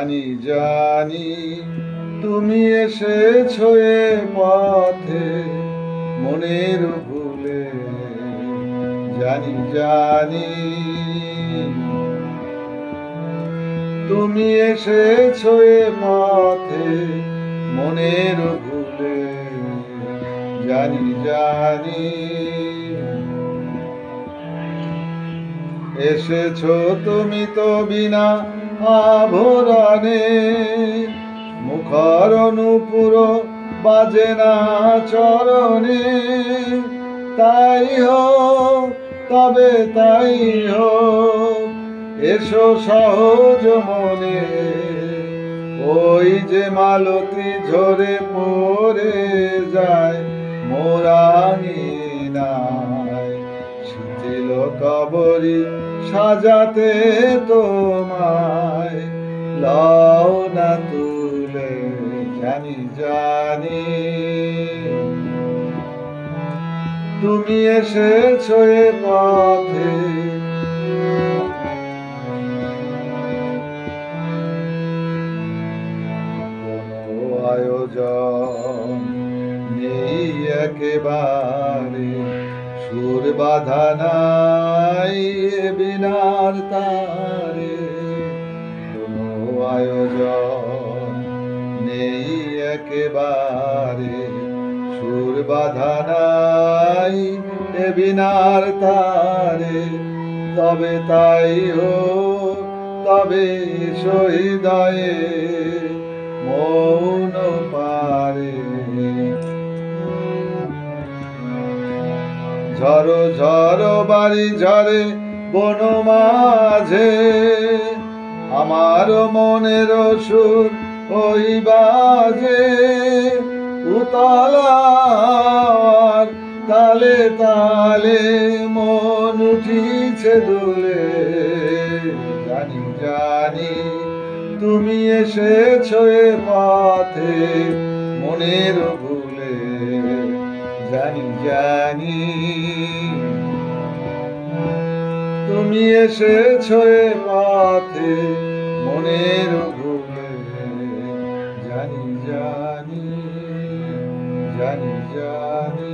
জানি জানি তুমি এসেছো এ পথে মনের ভুলে, জানি জানি তুমি এসেছো এ পথে মনের ভুলে, জানি জানি এসেছো তুমি তো বিনা আভরণে, মুখর নূপুর বাজে না চরণে, তাই হোক তবে তাই হোক এসো সহজ মনে, ওই যে মালতী ঝরে পড়ে যায় মোরাঙিনায়, শিথিল কবরী সাজাতে তোমায় লও না তুলে, জানি জানি তুমি এসেছো এ পথে। কোনো আয়োজন নেই একেবারে, সুর বাঁধা নাই এ বীণার তারে, কোনো আয়োজন নেই একেবারে, সুর বাঁধা নাই এ বীণার তারে, তবে তাই হোক তবে হৃদয়ে মৌন পারে, ঝড়ো ঝড়ো বাড়ি ঝরে বন মাঝে, আমার মনের সুর ওই বাজে, উতলার তালে তালে মন উঠিছে দুলে, জানি জানি তুমি এসেছো এ পথে মনের ভুলে, জানি জানি তুমি এসেছো এ পথে মনের ভুলে, জানি জানি জানি জানি।